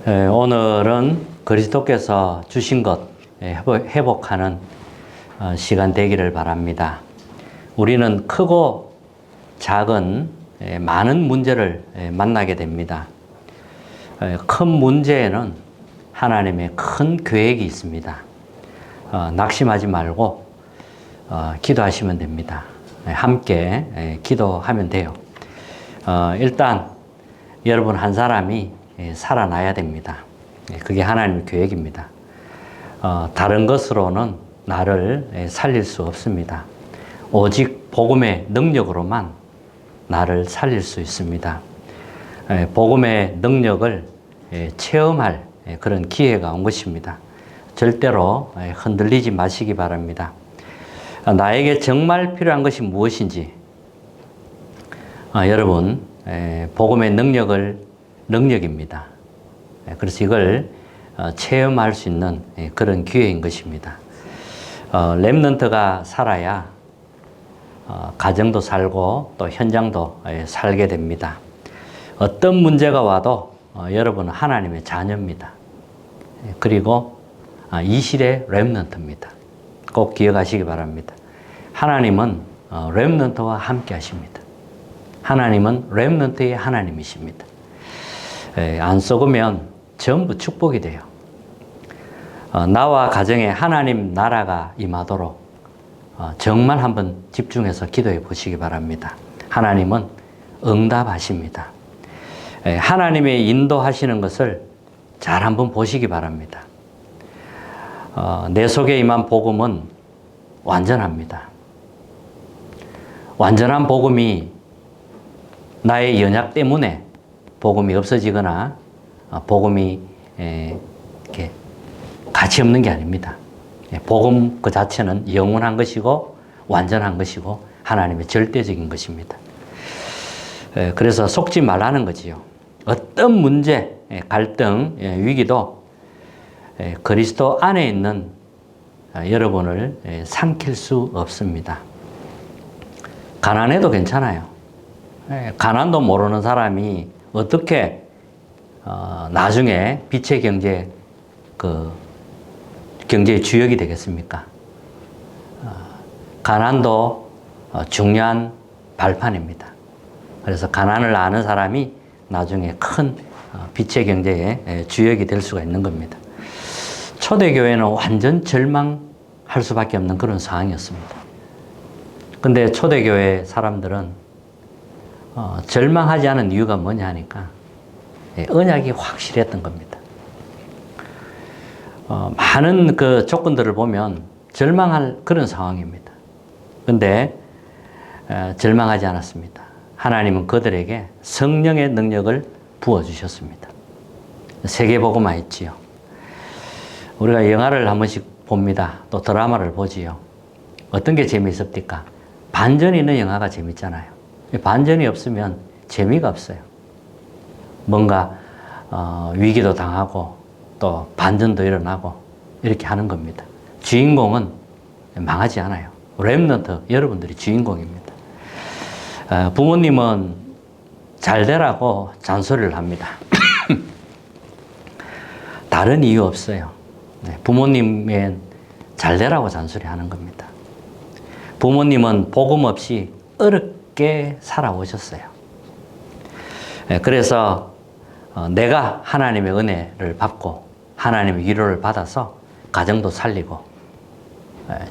오늘은 그리스도께서 주신 것 회복하는 시간 되기를 바랍니다. 우리는 크고 작은 많은 문제를 만나게 됩니다. 큰 문제에는 하나님의 큰 계획이 있습니다. 낙심하지 말고 기도하시면 됩니다. 함께 기도하면 돼요. 일단 여러분 한 사람이 살아나야 됩니다. 그게 하나님의 계획입니다. 다른 것으로는 나를 살릴 수 없습니다. 오직 복음의 능력으로만 나를 살릴 수 있습니다. 복음의 능력을 체험할 그런 기회가 온 것입니다. 절대로 흔들리지 마시기 바랍니다. 나에게 정말 필요한 것이 무엇인지 여러분 복음의 능력입니다. 그래서 이걸 체험할 수 있는 그런 기회인 것입니다. 렘넌트가 살아야 가정도 살고 또 현장도 살게 됩니다. 어떤 문제가 와도 여러분은 하나님의 자녀입니다. 그리고 이 시대의 렘넌트입니다. 꼭 기억하시기 바랍니다. 하나님은 렘넌트와 함께 하십니다. 하나님은 렘넌트의 하나님이십니다. 안 썩으면 전부 축복이 돼요. 나와 가정에 하나님 나라가 임하도록 정말 한번 집중해서 기도해 보시기 바랍니다. 하나님은 응답하십니다. 하나님의 인도하시는 것을 잘 한번 보시기 바랍니다. 내 속에 임한 복음은 완전합니다. 완전한 복음이 나의 연약 때문에 복음이 없어지거나 복음이 이렇게 가치 없는 게 아닙니다. 복음 그 자체는 영원한 것이고 완전한 것이고 하나님의 절대적인 것입니다. 그래서 속지 말라는 거지요. 어떤 문제, 갈등, 위기도 그리스도 안에 있는 여러분을 삼킬 수 없습니다. 가난해도 괜찮아요. 가난도 모르는 사람이 어떻게 나중에 빛의 경제의 주역이 되겠습니까? 가난도 중요한 발판입니다. 그래서 가난을 아는 사람이 나중에 큰 빛의 경제의 주역이 될 수가 있는 겁니다. 초대교회는 완전 절망할 수밖에 없는 그런 상황이었습니다. 근데 초대교회 사람들은 절망하지 않은 이유가 뭐냐 하니까 언약이 확실했던 겁니다. 많은 그 조건들을 보면 절망할 그런 상황입니다. 근데 절망하지 않았습니다. 하나님은 그들에게 성령의 능력을 부어주셨습니다. 세계복음화 했지요. 우리가 영화를 한 번씩 봅니다. 또 드라마를 보지요. 어떤 게 재미있습니까? 반전이 있는 영화가 재밌잖아요. 반전이 없으면 재미가 없어요. 뭔가 위기도 당하고 또 반전도 일어나고 이렇게 하는 겁니다. 주인공은 망하지 않아요. 렘넌트 여러분들이 주인공입니다. 부모님은 잘 되라고 잔소리를 합니다. 다른 이유 없어요. 부모님은 잘 되라고 잔소리하는 겁니다. 부모님은 복음 없이 어렵게 살아오셨어요. 그래서 내가 하나님의 은혜를 받고 하나님의 위로를 받아서 가정도 살리고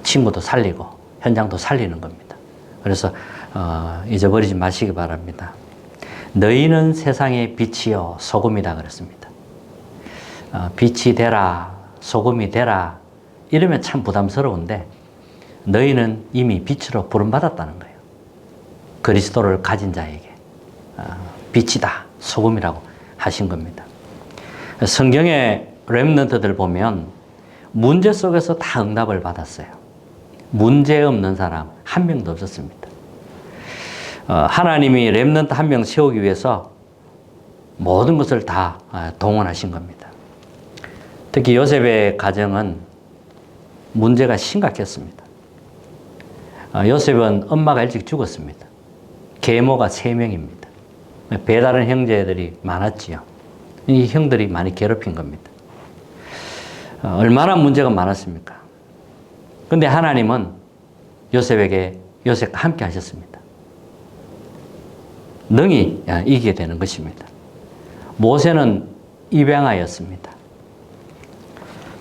친구도 살리고 현장도 살리는 겁니다. 그래서 잊어버리지 마시기 바랍니다. 너희는 세상의 빛이요 소금이다 그랬습니다. 빛이 되라 소금이 되라 이러면 참 부담스러운데 너희는 이미 빛으로 부름받았다는 거예요. 그리스도를 가진 자에게 빛이다 소금이라고 하신 겁니다. 성경의 렘넌트들 보면 문제 속에서 다 응답을 받았어요. 문제 없는 사람 한 명도 없었습니다. 하나님이 렘넌트 한 명 세우기 위해서 모든 것을 다 동원하신 겁니다. 특히 요셉의 가정은 문제가 심각했습니다. 요셉은 엄마가 일찍 죽었습니다. 계모가 3명입니다. 배다른 형제들이 많았지요. 이 형들이 많이 괴롭힌 겁니다. 얼마나 문제가 많았습니까? 근데 하나님은 요셉과 함께 하셨습니다. 능히 이기게 되는 것입니다. 모세는 입양아였습니다.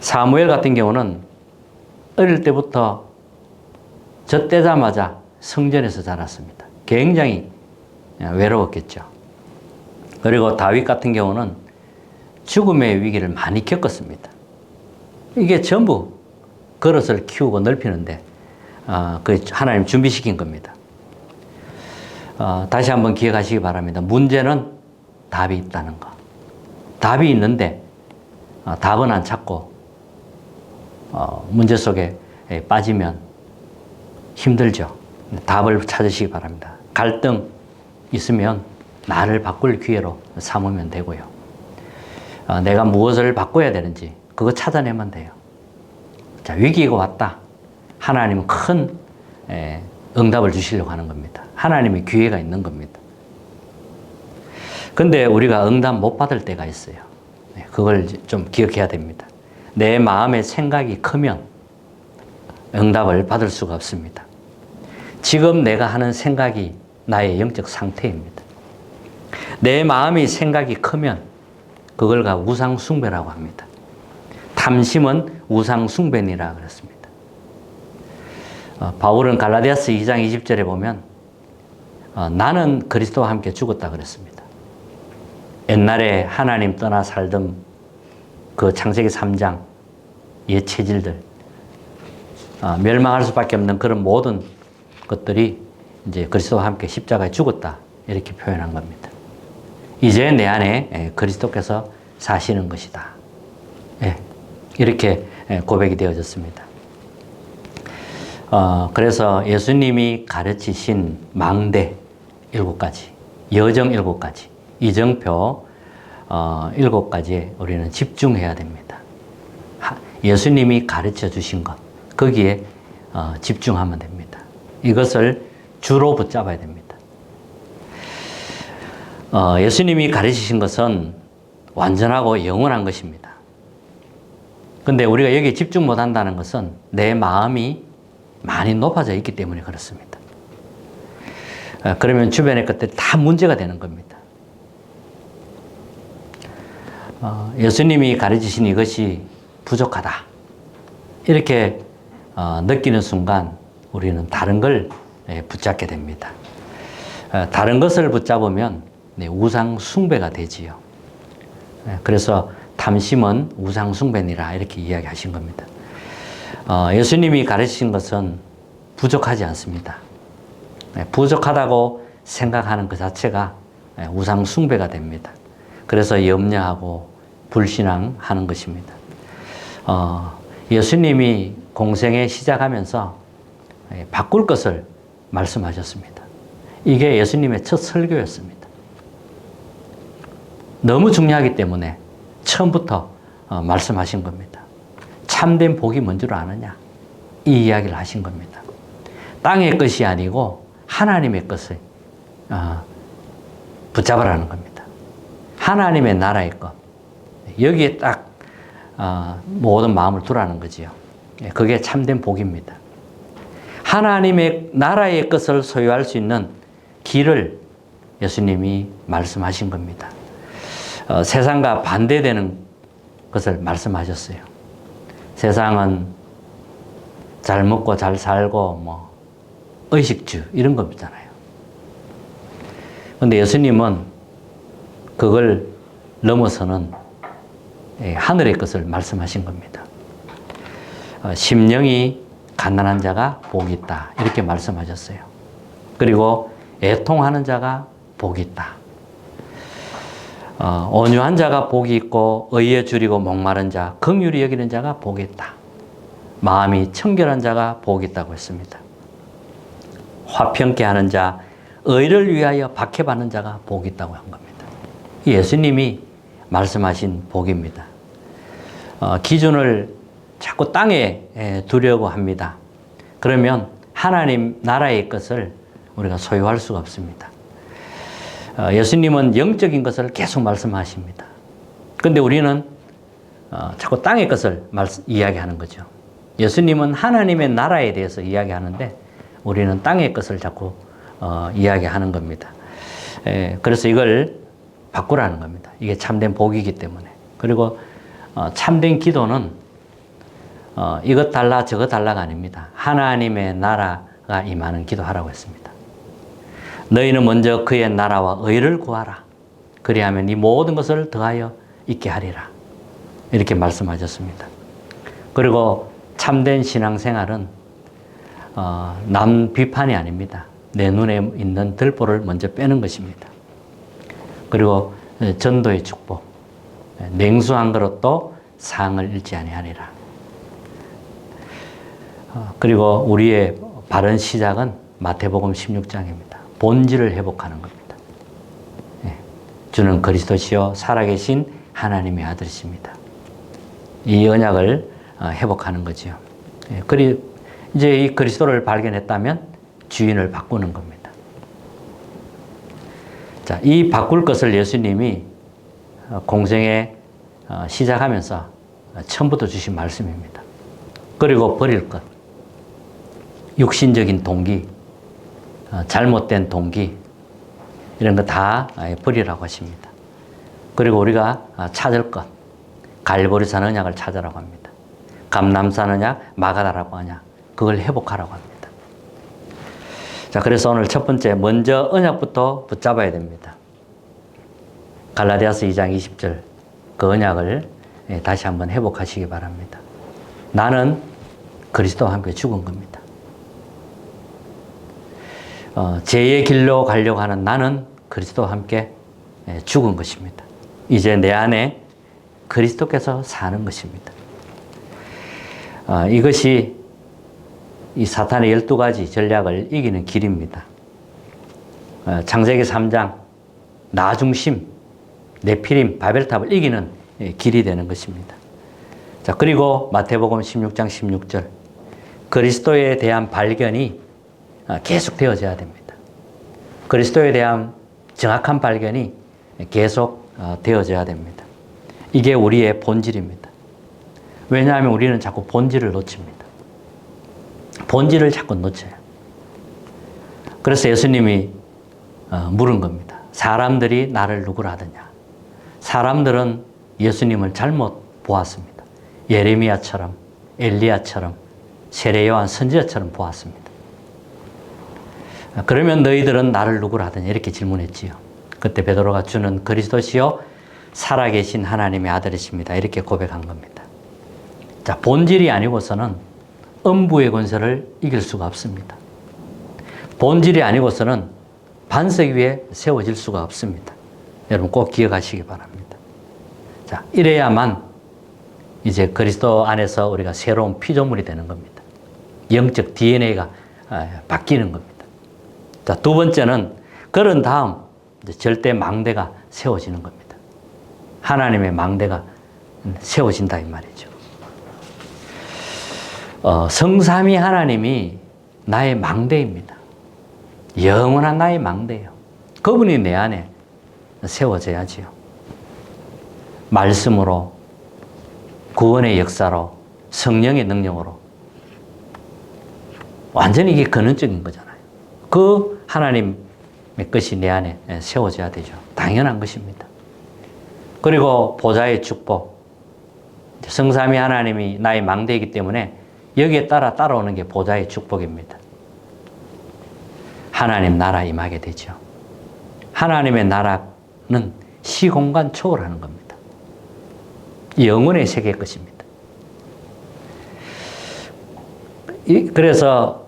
사무엘 같은 경우는 어릴 때부터 젖대자마자 성전에서 자랐습니다. 굉장히 외로웠겠죠. 그리고 다윗 같은 경우는 죽음의 위기를 많이 겪었습니다. 이게 전부 그릇을 키우고 넓히는데 그 하나님 준비시킨 겁니다. 다시 한번 기억하시기 바랍니다. 문제는 답이 있다는 거. 답이 있는데 답은 안 찾고 문제 속에 빠지면 힘들죠. 답을 찾으시기 바랍니다. 갈등 있으면 나를 바꿀 기회로 삼으면 되고요. 내가 무엇을 바꿔야 되는지 그거 찾아내면 돼요. 자, 위기가 왔다. 하나님은 큰 응답을 주시려고 하는 겁니다. 하나님의 기회가 있는 겁니다. 근데 우리가 응답 못 받을 때가 있어요. 그걸 좀 기억해야 됩니다. 내 마음의 생각이 크면 응답을 받을 수가 없습니다. 지금 내가 하는 생각이 나의 영적 상태입니다. 내 마음의 생각이 크면 그걸 우상 숭배라고 합니다. 탐심은 우상 숭배니라 그랬습니다. 바울은 갈라디아서 2장 20절에 보면 나는 그리스도와 함께 죽었다 그랬습니다. 옛날에 하나님 떠나 살던 그 창세기 3장 옛 체질들 멸망할 수밖에 없는 그런 모든 것들이 이제 그리스도와 함께 십자가에 죽었다 이렇게 표현한 겁니다. 이제 내 안에 그리스도께서 사시는 것이다. 이렇게 고백이 되어졌습니다. 그래서 예수님이 가르치신 망대 7가지, 여정 7가지, 이정표 7가지에 우리는 집중해야 됩니다. 예수님이 가르쳐 주신 것, 거기에 집중하면 됩니다. 이것을 주로 붙잡아야 됩니다. 예수님이 가르치신 것은 완전하고 영원한 것입니다. 근데 우리가 여기에 집중 못 한다는 것은 내 마음이 많이 높아져 있기 때문에 그렇습니다. 그러면 주변의 것들이 다 문제가 되는 겁니다. 예수님이 가르치신 이것이 부족하다. 이렇게 느끼는 순간 우리는 다른 걸 붙잡게 됩니다. 다른 것을 붙잡으면 우상 숭배가 되지요. 그래서 탐심은 우상 숭배니라 이렇게 이야기하신 겁니다. 예수님이 가르치신 것은 부족하지 않습니다. 부족하다고 생각하는 그 자체가 우상 숭배가 됩니다. 그래서 염려하고 불신앙하는 것입니다. 예수님이 공생에 시작하면서 바꿀 것을 말씀하셨습니다. 이게 예수님의 첫 설교였습니다. 너무 중요하기 때문에 처음부터 말씀하신 겁니다. 참된 복이 뭔 줄 아느냐? 이 이야기를 하신 겁니다. 땅의 것이 아니고 하나님의 것을 붙잡으라는 겁니다. 하나님의 나라의 것. 여기에 딱 모든 마음을 두라는 거지요. 그게 참된 복입니다. 하나님의 나라의 것을 소유할 수 있는 길을 예수님이 말씀하신 겁니다. 세상과 반대되는 것을 말씀하셨어요. 세상은 잘 먹고 잘 살고 의식주 이런 거잖아요. 그런데 예수님은 그걸 넘어서는 하늘의 것을 말씀하신 겁니다. 심령이 가난한 자가 복이 있다 이렇게 말씀하셨어요. 그리고 애통하는 자가 복이 있다. 온유한 자가 복이 있고 의에 줄이고 목마른 자, 긍휼히 여기는 자가 복이 있다. 마음이 청결한 자가 복이 있다고 했습니다. 화평케 하는 자, 의를 위하여 박해받는 자가 복이 있다고 한 겁니다. 예수님이 말씀하신 복입니다. 기준을 자꾸 땅에 두려고 합니다. 그러면 하나님 나라의 것을 우리가 소유할 수가 없습니다. 예수님은 영적인 것을 계속 말씀하십니다. 근데 우리는 자꾸 땅의 것을 이야기하는 거죠. 예수님은 하나님의 나라에 대해서 이야기하는데 우리는 땅의 것을 자꾸 이야기하는 겁니다. 그래서 이걸 바꾸라는 겁니다. 이게 참된 복이기 때문에. 그리고 참된 기도는 이것 달라 저것 달라가 아닙니다. 하나님의 나라가 임하는 기도하라고 했습니다. 너희는 먼저 그의 나라와 의를 구하라. 그리하면 이 모든 것을 더하여 있게 하리라. 이렇게 말씀하셨습니다. 그리고 참된 신앙생활은 남 비판이 아닙니다. 내 눈에 있는 들보를 먼저 빼는 것입니다. 그리고 전도의 축복, 냉수한 그릇도 상을 잃지 아니하리라. 그리고 우리의 바른 시작은 마태복음 16장입니다. 본질을 회복하는 겁니다. 주는 그리스도시요 살아계신 하나님의 아들이십니다. 이 언약을 회복하는 거죠. 이제 이 그리스도를 발견했다면 주인을 바꾸는 겁니다. 자, 이 바꿀 것을 예수님이 공생에 시작하면서 처음부터 주신 말씀입니다. 그리고 버릴 것, 육신적인 동기, 잘못된 동기, 이런 거 다 버리라고 하십니다. 그리고 우리가 찾을 것, 갈보리산 언약을 찾으라고 합니다. 감람산 언약, 마가다라고 하냐, 그걸 회복하라고 합니다. 자, 그래서 오늘 첫 번째, 먼저 언약부터 붙잡아야 됩니다. 갈라디아서 2장 20절, 그 언약을 다시 한번 회복하시기 바랍니다. 나는 그리스도와 함께 죽은 겁니다. 죄의 길로 가려고 하는 나는 그리스도와 함께 죽은 것입니다. 이제 내 안에 그리스도께서 사는 것입니다. 이것이 이 사탄의 12가지 전략을 이기는 길입니다. 창세기 3장 나 중심, 네피림, 바벨탑을 이기는 길이 되는 것입니다. 자, 그리고 마태복음 16장 16절 그리스도에 대한 발견이 계속 되어져야 됩니다. 그리스도에 대한 정확한 발견이 계속 되어져야 됩니다. 이게 우리의 본질입니다. 왜냐하면 우리는 자꾸 본질을 놓칩니다. 본질을 자꾸 놓쳐요. 그래서 예수님이 물은 겁니다. 사람들이 나를 누구라 하더냐. 사람들은 예수님을 잘못 보았습니다. 예레미야처럼, 엘리야처럼, 세례요한 선지자처럼 보았습니다. 그러면 너희들은 나를 누구라 하더냐 이렇게 질문했지요. 그때 베드로가 주는 그리스도시요 살아계신 하나님의 아들이십니다. 이렇게 고백한 겁니다. 자, 본질이 아니고서는 음부의 권세를 이길 수가 없습니다. 본질이 아니고서는 반석 위에 세워질 수가 없습니다. 여러분 꼭 기억하시기 바랍니다. 자, 이래야만 이제 그리스도 안에서 우리가 새로운 피조물이 되는 겁니다. 영적 DNA가 바뀌는 겁니다. 자, 두 번째는 그런 다음 이제 절대 망대가 세워지는 겁니다. 하나님의 망대가 세워진다 이 말이죠. 성삼위 하나님이 나의 망대입니다. 영원한 나의 망대예요. 그분이 내 안에 세워져야지요. 말씀으로, 구원의 역사로, 성령의 능력으로. 완전히 이게 근원적인 거잖아요. 그 하나님의 것이 내 안에 세워져야 되죠. 당연한 것입니다. 그리고 보좌의 축복. 성삼위 하나님이 나의 망대이기 때문에 여기에 따라오는 게 보좌의 축복입니다. 하나님 나라 임하게 되죠. 하나님의 나라는 시공간 초월하는 겁니다. 영혼의 세계의 것입니다. 그래서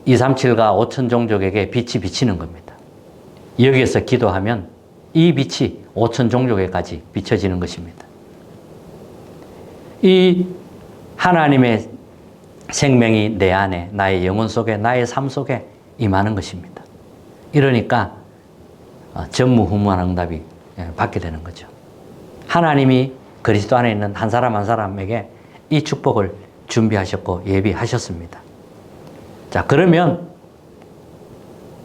237과 5천 종족에게 빛이 비치는 겁니다. 여기에서 기도하면 이 빛이 5천 종족에까지 비춰지는 것입니다. 이 하나님의 생명이 내 안에, 나의 영혼 속에, 나의 삶 속에 임하는 것입니다. 이러니까 전무후무한 응답이 받게 되는 거죠. 하나님이 그리스도 안에 있는 한 사람 한 사람에게 이 축복을 준비하셨고 예비하셨습니다. 자, 그러면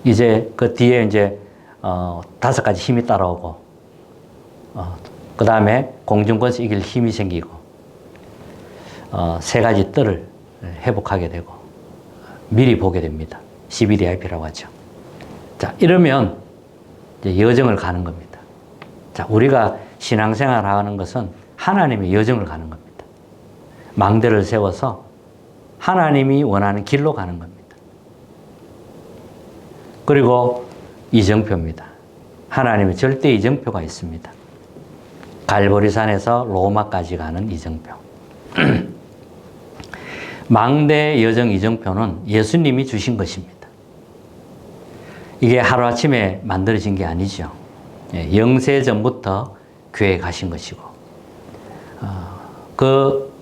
이제 그 뒤에 이제 5가지 힘이 따라오고 그 다음에 공중권에서 이길 힘이 생기고, 세 가지 뜰을 회복하게 되고, 미리 보게 됩니다. CBDIP라고 하죠. 자, 이러면 이제 여정을 가는 겁니다. 자, 우리가 신앙생활 하는 것은 하나님의 여정을 가는 겁니다. 망대를 세워서 하나님이 원하는 길로 가는 겁니다. 그리고 이정표입니다. 하나님의 절대 이정표가 있습니다. 갈보리산에서 로마까지 가는 이정표. 망대 여정 이정표는 예수님이 주신 것입니다. 이게 하루아침에 만들어진 게 아니죠. 영세 전부터 교회에 가신 것이고, 그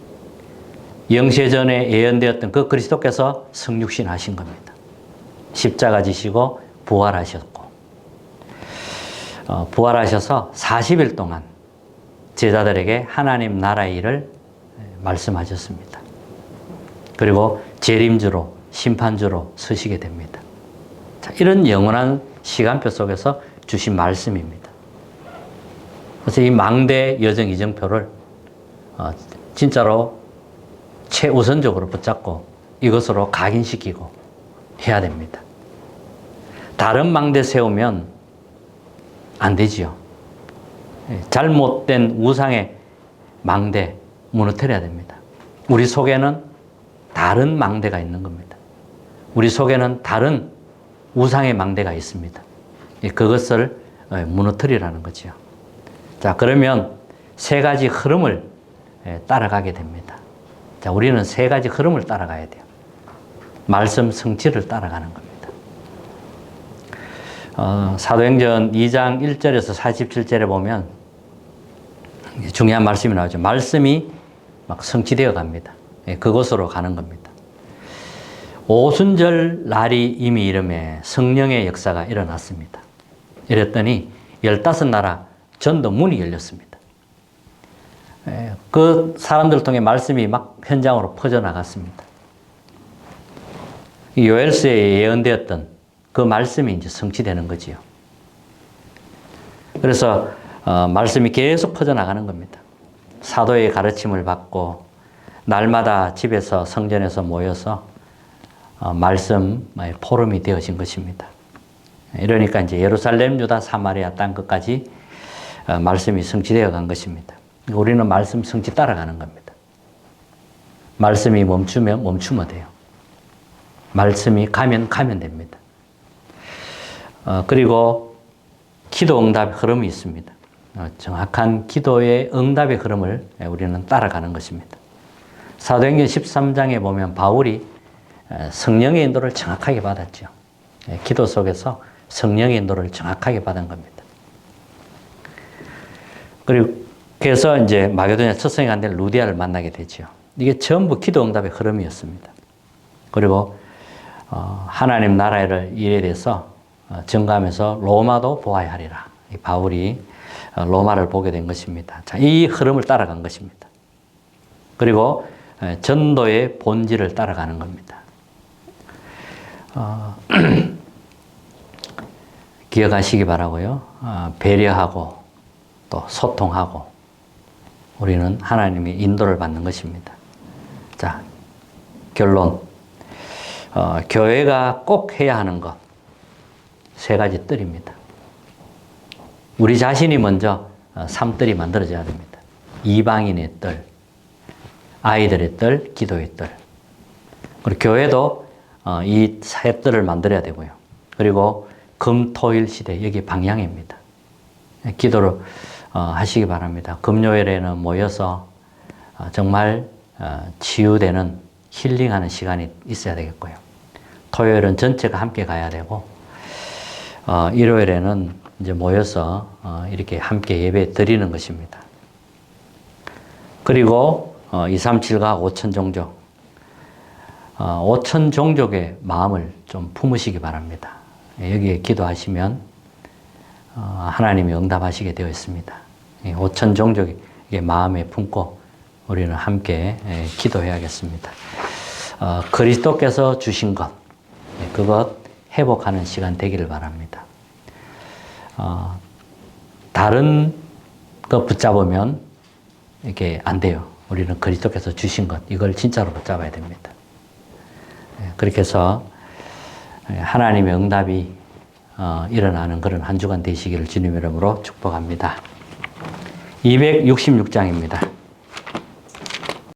영세전에 예언되었던 그 그리스도께서 성육신 하신 겁니다. 십자가 지시고 부활하셨고, 부활하셔서 40일 동안 제자들에게 하나님 나라의 일을 말씀하셨습니다. 그리고 재림주로, 심판주로 서시게 됩니다. 자, 이런 영원한 시간표 속에서 주신 말씀입니다. 그래서 이 망대 여정 이정표를 진짜로 최우선적으로 붙잡고 이것으로 각인시키고 해야 됩니다. 다른 망대 세우면 안 되지요. 잘못된 우상의 망대 무너뜨려야 됩니다. 우리 속에는 다른 망대가 있는 겁니다. 우리 속에는 다른 우상의 망대가 있습니다. 그것을 무너뜨리라는 거죠. 자, 그러면 세 가지 흐름을 따라가게 됩니다. 자, 우리는 세 가지 흐름을 따라가야 돼요. 말씀 성취를 따라가는 겁니다. 사도행전 2장 1절에서 47절에 보면 중요한 말씀이 나오죠. 말씀이 막 성취되어 갑니다. 그곳으로 가는 겁니다. 오순절 날이 이미 이름에 성령의 역사가 일어났습니다. 이랬더니 15나라 전도 문이 열렸습니다. 그 사람들 통해 말씀이 막 현장으로 퍼져나갔습니다. 요엘서에 예언되었던 그 말씀이 이제 성취되는 거지요. 그래서 말씀이 계속 퍼져나가는 겁니다. 사도의 가르침을 받고 날마다 집에서 성전에서 모여서 말씀 포럼이 되어진 것입니다. 이러니까 이제 예루살렘, 유다, 사마리아 땅 끝까지 말씀이 성취되어 간 것입니다. 우리는 말씀 성취 따라가는 겁니다. 말씀이 멈추면 멈추면 돼요. 말씀이 가면 됩니다. 그리고 기도 응답의 흐름이 있습니다. 정확한 기도의 응답의 흐름을 우리는 따라가는 것입니다. 사도행전 13장에 보면 바울이 성령의 인도를 정확하게 받았죠. 기도 속에서 성령의 인도를 정확하게 받은 겁니다. 그리고 그래서 이제 마게도냐 첫 성에 간 루디아를 만나게 되죠. 이게 전부 기도 응답의 흐름이었습니다. 그리고 하나님 나라의 일에 대해서 증가하면서 로마도 보아야 하리라. 바울이 로마를 보게 된 것입니다. 자, 이 흐름을 따라간 것입니다. 그리고 전도의 본질을 따라가는 겁니다. 기억하시기 바라고요. 배려하고 또 소통하고 우리는 하나님의 인도를 받는 것입니다. 자, 결론. 교회가 꼭 해야 하는 것. 세 가지 뜰입니다. 우리 자신이 먼저 삼뜰이 만들어져야 됩니다. 이방인의 뜰, 아이들의 뜰, 기도의 뜰. 그리고 교회도 이 세 뜰을 만들어야 되고요. 그리고 금, 토, 일 시대, 여기 방향입니다. 기도를 하시기 바랍니다. 금요일에는 모여서 정말 치유되는 힐링하는 시간이 있어야 되겠고요. 토요일은 전체가 함께 가야 되고, 일요일에는 이제 모여서 이렇게 함께 예배 드리는 것입니다. 그리고 237과 5천 종족, 5천 종족의 마음을 좀 품으시기 바랍니다. 여기에 기도하시면 하나님이 응답하시게 되어 있습니다. 5천 종족의 마음에 품고 우리는 함께 기도해야겠습니다. 그리스도께서 주신 것, 그것 회복하는 시간 되기를 바랍니다. 다른 그 붙잡으면 이게 안 돼요. 우리는 그리스도께서 주신 것, 이걸 진짜로 붙잡아야 됩니다. 그렇게 해서 하나님의 응답이 일어나는 그런 한 주간 되시기를 주님 이름으로 축복합니다. 266장입니다.